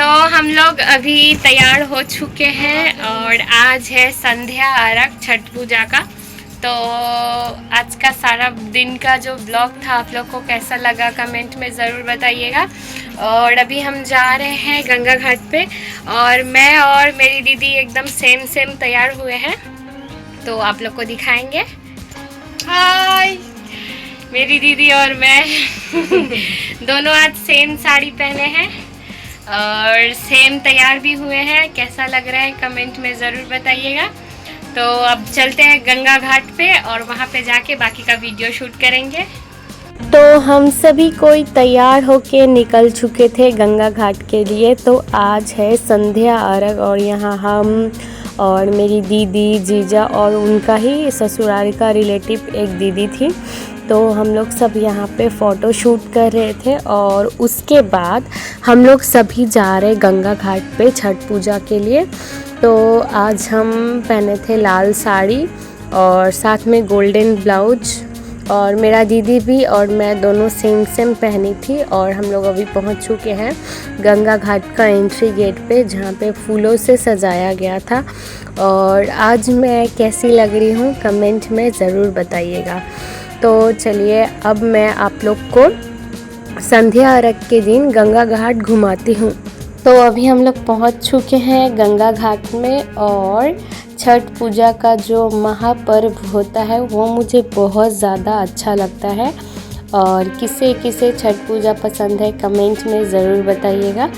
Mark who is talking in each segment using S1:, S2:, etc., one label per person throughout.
S1: तो हम लोग अभी तैयार हो चुके हैं और आज है संध्या आरक छठ पूजा का। तो आज का सारा दिन का जो ब्लॉग था आप लोग को कैसा लगा कमेंट में ज़रूर बताइएगा। और अभी हम जा रहे हैं गंगा घाट पे और मैं और मेरी दीदी एकदम सेम तैयार हुए हैं, तो आप लोग को दिखाएंगे। हाय, मेरी दीदी और मैं दोनों आज सेम साड़ी पहने हैं और सेम तैयार भी हुए हैं। कैसा लग रहा है कमेंट में ज़रूर बताइएगा। तो अब चलते हैं गंगा घाट पे और वहाँ पे जाके बाकी का वीडियो शूट करेंगे। तो हम सभी कोई तैयार होके निकल चुके थे गंगा घाट के लिए। तो आज है संध्या आरग और यहाँ हम और मेरी दीदी, जीजा और उनका ही ससुराल का रिलेटिव एक दीदी थी। तो हम लोग सब यहाँ पे फ़ोटो शूट कर रहे थे और उसके बाद हम लोग सभी जा रहे गंगा घाट पे छठ पूजा के लिए। तो आज हम पहने थे लाल साड़ी और साथ में गोल्डन ब्लाउज और मेरा दीदी भी और मैं दोनों सेम पहनी थी। और हम लोग अभी पहुंच चुके हैं गंगा घाट का एंट्री गेट पे, जहां पे फूलों से सजाया गया था। और आज मैं कैसी लग रही हूं कमेंट में ज़रूर बताइएगा। तो चलिए अब मैं आप लोग को संध्या आरग के दिन गंगा घाट घुमाती हूँ। तो अभी हम लोग पहुँच चुके हैं गंगा घाट में और छठ पूजा का जो महापर्व होता है वो मुझे बहुत ज़्यादा अच्छा लगता है। और किसे किसे छठ पूजा पसंद है कमेंट में ज़रूर बताइएगा।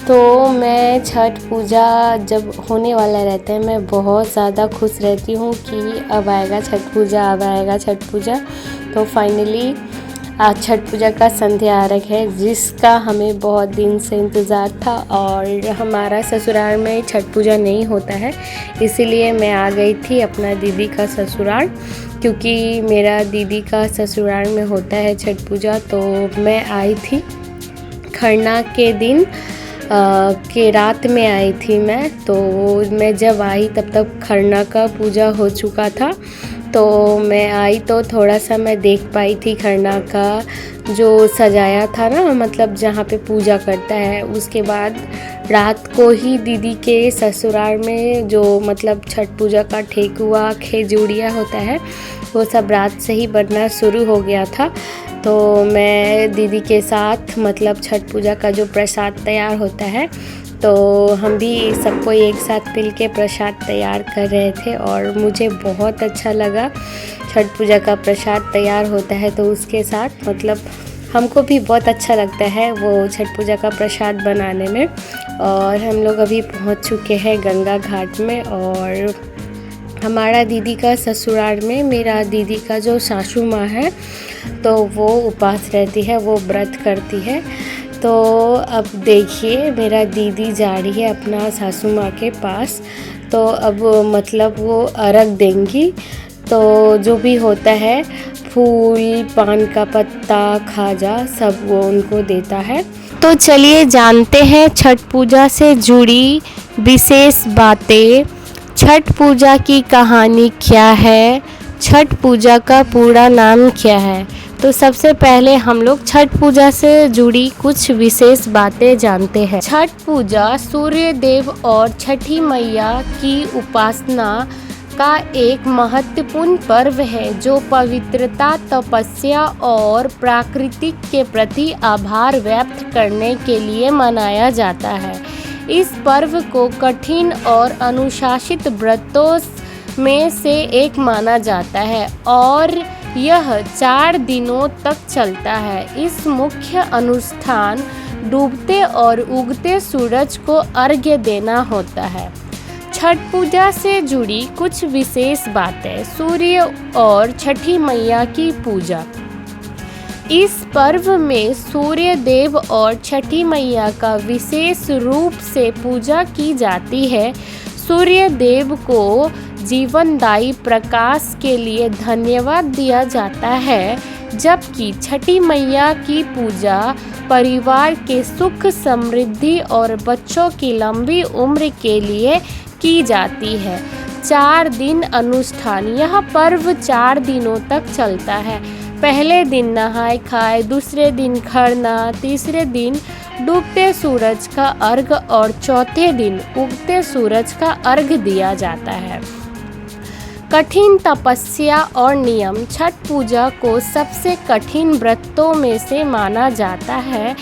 S1: तो मैं छठ पूजा जब होने वाला रहता है मैं बहुत ज़्यादा खुश रहती हूँ कि अब आएगा छठ पूजा, अब आएगा छठ पूजा। तो फाइनली आज छठ पूजा का संध्या आरग है जिसका हमें बहुत दिन से इंतज़ार था। और हमारा ससुराल में छठ पूजा नहीं होता है, इसीलिए मैं आ गई थी अपना दीदी का ससुराल, क्योंकि मेरा दीदी का ससुराल में होता है छठ पूजा। तो मैं आई थी खरना के दिन के रात में आई थी मैं। तो मैं जब आई तब तक खरना का पूजा हो चुका था। तो मैं आई तो थोड़ा सा मैं देख पाई थी खरना का जो सजाया था ना, मतलब जहाँ पे पूजा करता है। उसके बाद रात को ही दीदी के ससुराल में जो मतलब छठ पूजा का ठेकुआ खिचड़िया होता है वो सब रात से ही बनना शुरू हो गया था। तो मैं दीदी के साथ मतलब छठ पूजा का जो प्रसाद तैयार होता है तो हम भी सबको एक साथ मिल के प्रसाद तैयार कर रहे थे। और मुझे बहुत अच्छा लगा, छठ पूजा का प्रसाद तैयार होता है तो उसके साथ मतलब हमको भी बहुत अच्छा लगता है वो छठ पूजा का प्रसाद बनाने में। और हम लोग अभी पहुंच चुके हैं गंगा घाट में। और हमारा दीदी का ससुराल में मेरा दीदी का जो सासू माँ है तो वो उपवास रहती है, वो व्रत करती है। तो अब देखिए मेरा दीदी जा रही है अपना सासू माँ के पास। तो अब मतलब वो अर्घ देंगी, तो जो भी होता है फूल, पान का पत्ता, खाजा सब वो उनको देता है। तो चलिए जानते हैं छठ पूजा से जुड़ी विशेष बातें। छठ पूजा की कहानी क्या है, छठ पूजा का पूरा नाम क्या है। तो सबसे पहले हम लोग छठ पूजा से जुड़ी कुछ विशेष बातें जानते हैं। छठ पूजा सूर्य देव और छठी मैया की उपासना का एक महत्वपूर्ण पर्व है जो पवित्रता, तपस्या और प्रकृति के प्रति आभार व्यक्त करने के लिए मनाया जाता है। इस पर्व को कठिन और अनुशासित व्रतों में से एक माना जाता है और यह 4 दिनों तक चलता है। इस मुख्य अनुष्ठान डूबते और उगते सूरज को अर्घ्य देना होता है। छठ पूजा से जुड़ी कुछ विशेष बातें। सूर्य और छठी मैया की पूजा। इस पर्व में सूर्य देव और छठी मैया का विशेष रूप से पूजा की जाती है। सूर्य देव को जीवनदायी प्रकाश के लिए धन्यवाद दिया जाता है, जबकि छठी मैया की पूजा परिवार के सुख, समृद्धि और बच्चों की लंबी उम्र के लिए की जाती है। 4 दिन अनुष्ठान। यह पर्व 4 दिनों तक चलता है। पहले दिन नहाय खाए, दूसरे दिन खरना, तीसरे दिन डूबते सूरज का अर्घ और चौथे दिन उगते सूरज का अर्घ दिया जाता है। कठिन तपस्या और नियम। छठ पूजा को सबसे कठिन व्रतों में से माना जाता है।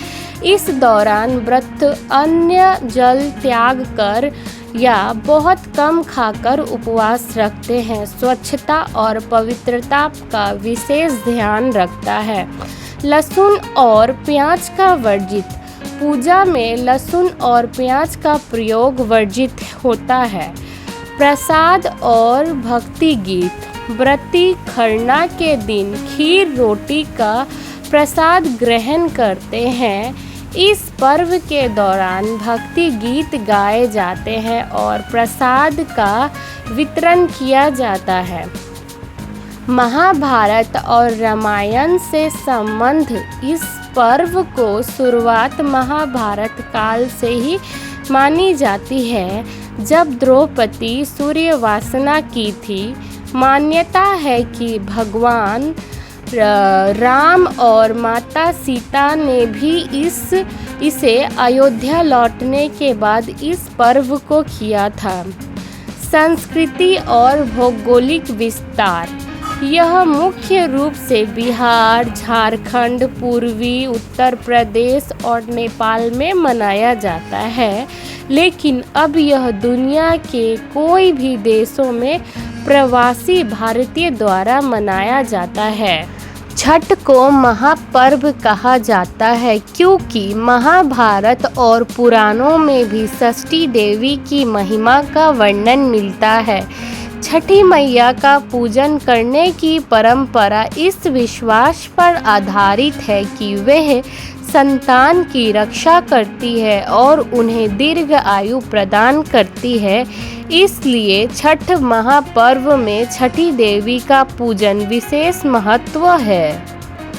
S1: इस दौरान व्रत अन्न जल त्याग कर या बहुत कम खाकर उपवास रखते हैं। स्वच्छता और पवित्रता का विशेष ध्यान रखता है। लहसुन और प्याज का वर्जित। पूजा में लहसुन और प्याज का प्रयोग वर्जित होता है। प्रसाद और भक्ति गीत। व्रती खरना के दिन खीर रोटी का प्रसाद ग्रहण करते हैं। इस पर्व के दौरान भक्ति गीत गाए जाते हैं और प्रसाद का वितरण किया जाता है। महाभारत और रामायण से संबंध। इस पर्व को शुरुआत महाभारत काल से ही मानी जाती है, जब द्रौपदी सूर्यवासना की थी। मान्यता है कि भगवान राम और माता सीता ने भी इसे अयोध्या लौटने के बाद इस पर्व को किया था। संस्कृति और भौगोलिक विस्तार। यह मुख्य रूप से बिहार, झारखंड, पूर्वी उत्तर प्रदेश और नेपाल में मनाया जाता है, लेकिन अब यह दुनिया के कोई भी देशों में प्रवासी भारतीय द्वारा मनाया जाता है। छठ को महापर्व कहा जाता है क्योंकि महाभारत और पुराणों में भी षष्ठी देवी की महिमा का वर्णन मिलता है। छठी मैया का पूजन करने की परंपरा इस विश्वास पर आधारित है कि वह संतान की रक्षा करती है और उन्हें दीर्घ आयु प्रदान करती है। इसलिए छठ महापर्व में छठी देवी का पूजन विशेष महत्व है।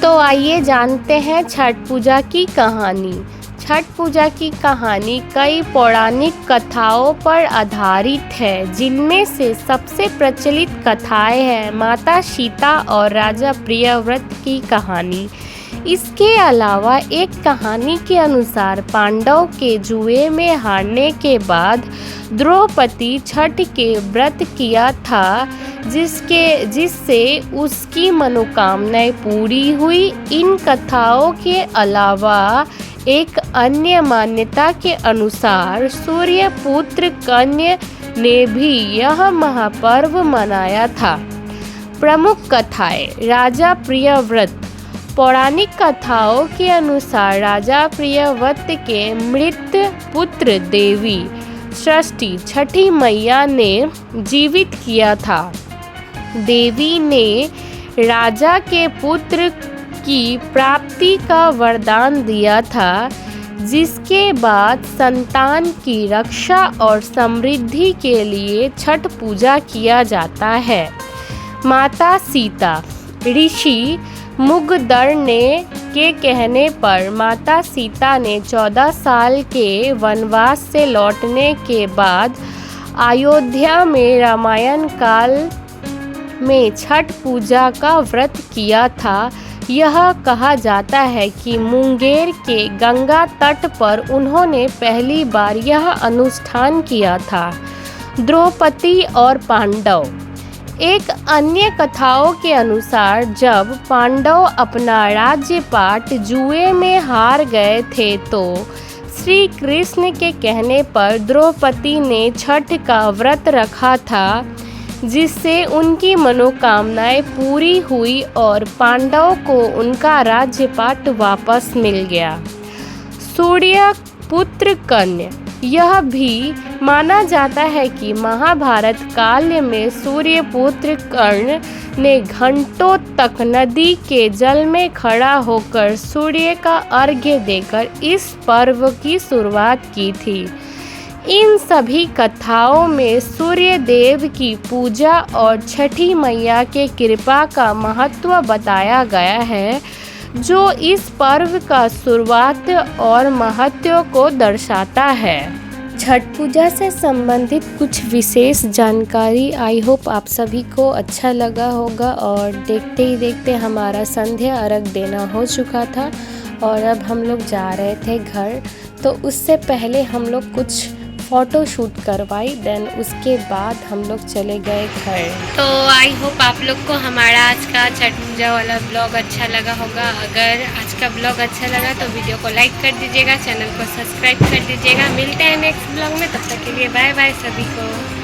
S1: तो आइए जानते हैं छठ पूजा की कहानी। छठ पूजा की कहानी कई पौराणिक कथाओं पर आधारित है, जिनमें से सबसे प्रचलित कथाएं हैं माता सीता और राजा प्रियव्रत की कहानी। इसके अलावा एक कहानी के अनुसार पांडव के जुए में हारने के बाद द्रौपदी छठ के व्रत किया था, जिससे उसकी मनोकामनाएं पूरी हुई। इन कथाओं के अलावा एक अन्य मान्यता के अनुसार सूर्यपुत्र कन्या ने भी यह महापर्व मनाया था। प्रमुख कथाएं। राजा प्रियव्रत। पौराणिक कथाओं के अनुसार राजा प्रियव्रत के मृत पुत्र देवी षष्ठी छठी मैया ने जीवित किया था। देवी ने राजा के पुत्र की प्राप्ति का वरदान दिया था, जिसके बाद संतान की रक्षा और समृद्धि के लिए छठ पूजा किया जाता है। माता सीता। ऋषि मुगदर के कहने पर माता सीता ने 14 साल के वनवास से लौटने के बाद अयोध्या में रामायण काल में छठ पूजा का व्रत किया था। यह कहा जाता है कि मुंगेर के गंगा तट पर उन्होंने पहली बार यह अनुष्ठान किया था। द्रौपदी और पांडव। एक अन्य कथाओं के अनुसार जब पांडव अपना राज्यपाट जुए में हार गए थे तो श्री कृष्ण के कहने पर द्रौपदी ने छठ का व्रत रखा था, जिससे उनकी मनोकामनाएं पूरी हुई और पांडवों को उनका राज्यपाट वापस मिल गया। सूर्य पुत्र कन्या। यह भी माना जाता है कि महाभारत काल में सूर्यपुत्र कर्ण ने घंटों तक नदी के जल में खड़ा होकर सूर्य का अर्घ्य देकर इस पर्व की शुरुआत की थी। इन सभी कथाओं में सूर्य देव की पूजा और छठी मैया के कृपा का महत्व बताया गया है, जो इस पर्व का शुरुआत और महत्व को दर्शाता है। छठ पूजा से संबंधित कुछ विशेष जानकारी। आई होप आप सभी को अच्छा लगा होगा। और देखते ही देखते हमारा संध्या अर्घ देना हो चुका था और अब हम लोग जा रहे थे घर। तो उससे पहले हम लोग कुछ फ़ोटो शूट करवाई, देन उसके बाद हम लोग चले गए घर। तो आई होप आप लोग को हमारा आज का छठ पूजा वाला ब्लॉग अच्छा लगा होगा। अगर आज का ब्लॉग अच्छा लगा तो वीडियो को लाइक कर दीजिएगा, चैनल को सब्सक्राइब कर दीजिएगा। मिलते हैं नेक्स्ट ब्लॉग में, तब तक के लिए बाय बाय सभी को।